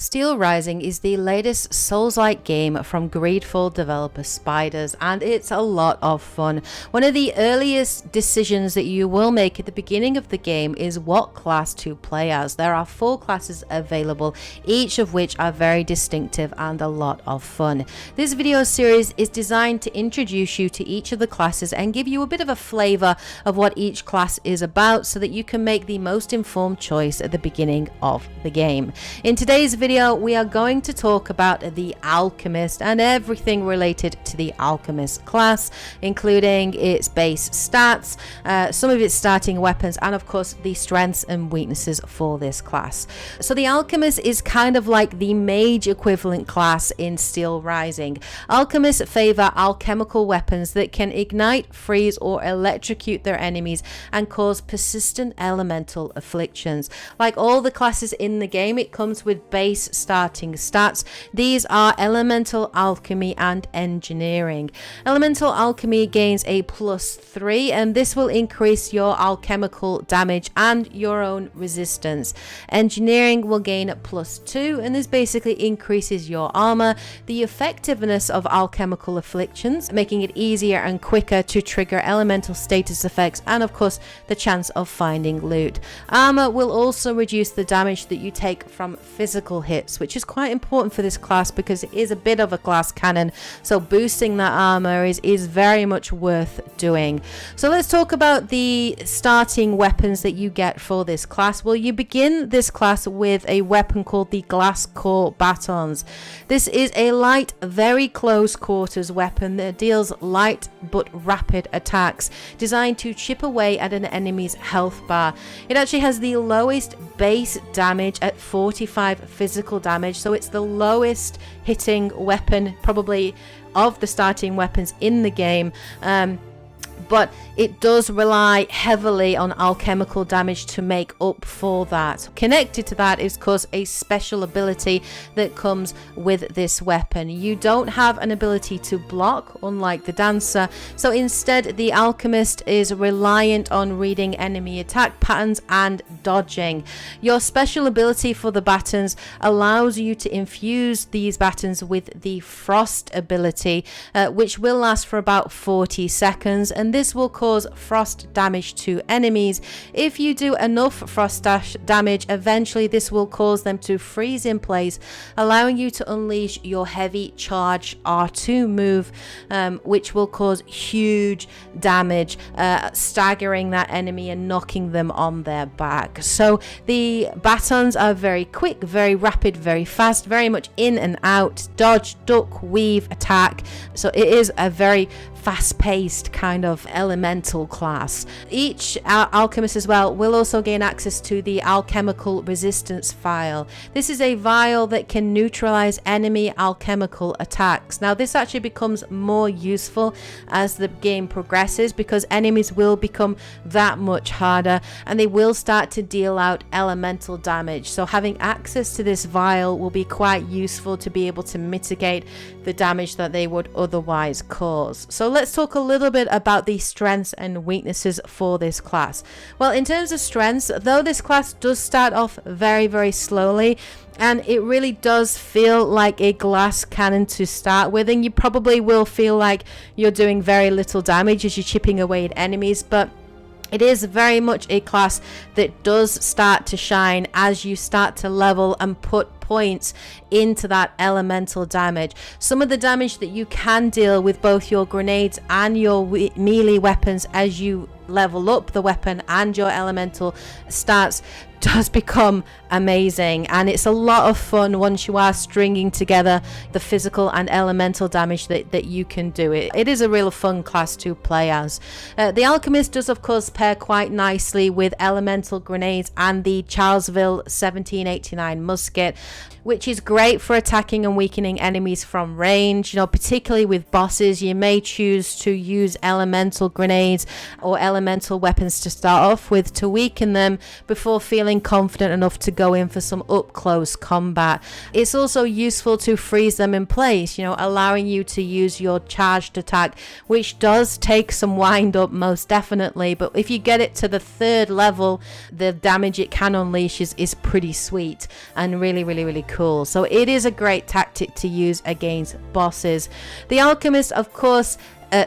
Steelrising is the latest Souls-like game from Greedfall developer Spiders, and it's a lot of fun. One of the earliest decisions that you will make at the beginning of the game is what class to play as. There are 4 classes available, each of which are very distinctive and a lot of fun. This video series is designed to introduce you to each of the classes and give you a bit of a flavor of what each class is about so that you can make the most informed choice at the beginning of the game. In today's video, we are going to talk about the Alchemist and everything related to the Alchemist class, including its base stats, some of its starting weapons, and of course the strengths and weaknesses for this class. So the Alchemist is kind of like the mage equivalent class in Steelrising. Alchemists favor alchemical weapons that can ignite, freeze, or electrocute their enemies and cause persistent elemental afflictions. Like all the classes in the game, it comes with base starting stats. These are elemental alchemy and engineering. Elemental alchemy gains a +3, and this will increase your alchemical damage and your own resistance. Engineering will gain a +2, and this basically increases your armor, the effectiveness of alchemical afflictions, making it easier and quicker to trigger elemental status effects, and of course the chance of finding loot. Armor will also reduce the damage that you take from physical hits, which is quite important for this class because it is a bit of a glass cannon, so boosting that armor is very much worth doing. So let's talk about the starting weapons that you get for this class. Well, you begin this class with a weapon called the glass core batons. This is a light, very close quarters weapon that deals light but rapid attacks, designed to chip away at an enemy's health bar. It actually has the lowest base damage at 45 physical damage, so it's the lowest hitting weapon probably of the starting weapons in the game. But it does rely heavily on alchemical damage to make up for that. Connected to that is, of course, a special ability that comes with this weapon. You don't have an ability to block, unlike the dancer, so instead the alchemist is reliant on reading enemy attack patterns and dodging. Your special ability for the batons allows you to infuse these batons with the frost ability, which will last for about 40 seconds, and this will cause frost damage to enemies. If you do enough frost damage, eventually this will cause them to freeze in place, allowing you to unleash your heavy charge R2 move, which will cause huge damage, staggering that enemy and knocking them on their back. So the batons are very quick, very rapid, very fast, very much in and out, dodge, duck, weave, attack. So it is a very fast-paced kind of elemental class. Each alchemist as well will also gain access to the alchemical resistance vial. This is a vial that can neutralize enemy alchemical attacks. Now this actually becomes more useful as the game progresses because enemies will become that much harder and they will start to deal out elemental damage. So having access to this vial will be quite useful to be able to mitigate the damage that they would otherwise cause. So let's talk a little bit about the strengths and weaknesses for this class. Well, in terms of strengths, though this class does start off very slowly, and it really does feel like a glass cannon to start with, and you probably will feel like you're doing very little damage as you're chipping away at enemies, but it is very much a class that does start to shine as you start to level and put points into that elemental damage. Some of the damage that you can deal with both your grenades and your melee weapons as you level up the weapon and your elemental stats does become amazing, and it's a lot of fun once you are stringing together the physical and elemental damage that you can do. It is a real fun class to play as. The Alchemist does of course pair quite nicely with elemental grenades and the Charlesville 1789 musket, which is great for attacking and weakening enemies from range. You know, particularly with bosses, you may choose to use elemental grenades or elemental weapons to start off with to weaken them before feeling confident enough to go in for some up close combat. It's also useful to freeze them in place, you know, allowing you to use your charged attack, which does take some wind up most definitely, but if you get it to the 3rd level, the damage it can unleash is pretty sweet and really cool. cool. So it is a great tactic to use against bosses. The Alchemist, of course,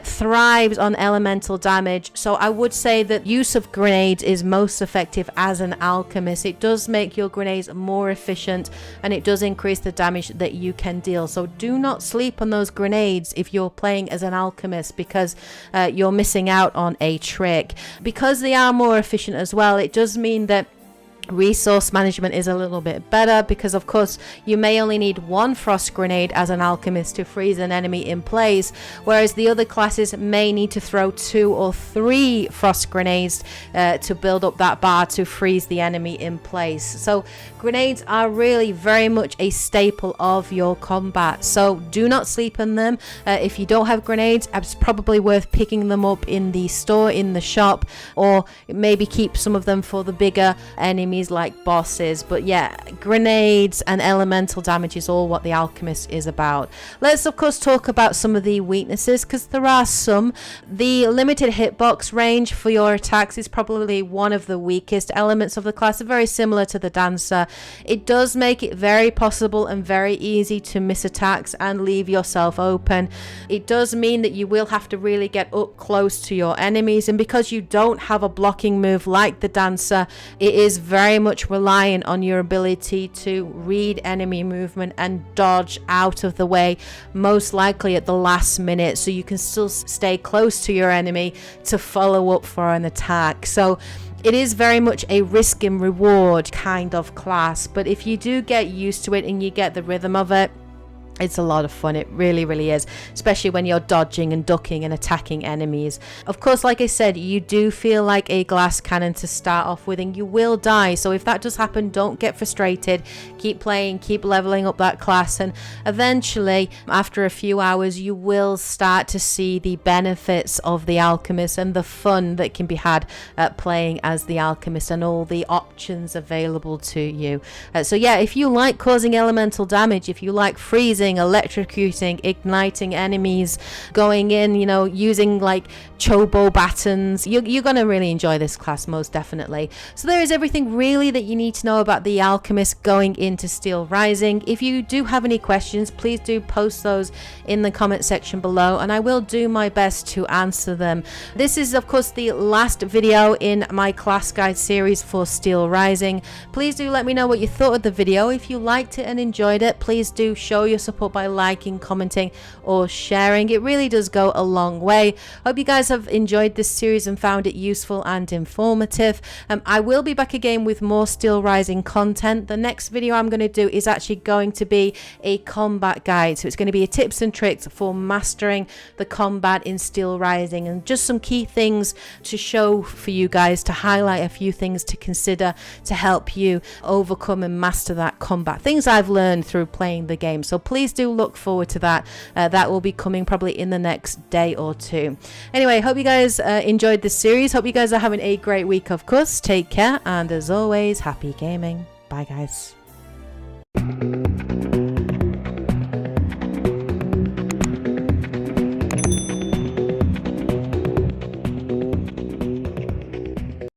thrives on elemental damage, so I would say that use of grenades is most effective as an alchemist. It does make your grenades more efficient, and it does increase the damage that you can deal. So do not sleep on those grenades if you're playing as an alchemist, because you're missing out on a trick. Because they are more efficient as well, it does mean that resource management is a little bit better, because of course you may only need one frost grenade as an alchemist to freeze an enemy in place, whereas the other classes may need to throw 2 or 3 frost grenades to build up that bar to freeze the enemy in place. So grenades are really very much a staple of your combat, so do not sleep on them. If you don't have grenades, it's probably worth picking them up in the store, in the shop, or maybe keep some of them for the bigger enemies like bosses. But yeah, grenades and elemental damage is all what the Alchemist is about. Let's of course talk about some of the weaknesses, because there are some. The limited hitbox range for your attacks is probably one of the weakest elements of the class, very similar to the Dancer. It does make it very possible and very easy to miss attacks and leave yourself open. It does mean that you will have to really get up close to your enemies, and because you don't have a blocking move like the Dancer, it is very much reliant on your ability to read enemy movement and dodge out of the way, most likely at the last minute, so you can still stay close to your enemy to follow up for an attack. So it is very much a risk and reward kind of class, but if you do get used to it and you get the rhythm of it, it's a lot of fun. It really, really is, especially when you're dodging and ducking and attacking enemies. Of course, like I said, you do feel like a glass cannon to start off with, and you will die. So if that does happen, don't get frustrated. Keep playing, keep leveling up that class, and eventually, after a few hours, you will start to see the benefits of the Alchemist and the fun that can be had at playing as the Alchemist and all the options available to you. So yeah, if you like causing elemental damage, if you like freezing, electrocuting, igniting enemies, going in, you know, using like chobo batons, you're gonna really enjoy this class, most definitely. So there is everything really that you need to know about the Alchemist going into Steelrising. If you do have any questions, please do post those in the comment section below, and I will do my best to answer them. This is of course the last video in my class guide series for Steelrising. Please do let me know what you thought of the video. If you liked it and enjoyed it, please do show your support by liking, commenting, or sharing. It really does go a long way. Hope you guys have enjoyed this series and found it useful and informative. I will be back again with more Steelrising content. The next video I'm going to do is actually going to be a combat guide, so it's going to be a tips and tricks for mastering the combat in Steelrising, and just some key things to show for you guys, to highlight a few things to consider to help you overcome and master that combat, things I've learned through playing the game. So please do look forward to that. That will be coming probably in the next day or two. Anyway, hope you guys enjoyed this series. Hope you guys are having a great week, of course. Take care, and as always, happy gaming. Bye guys.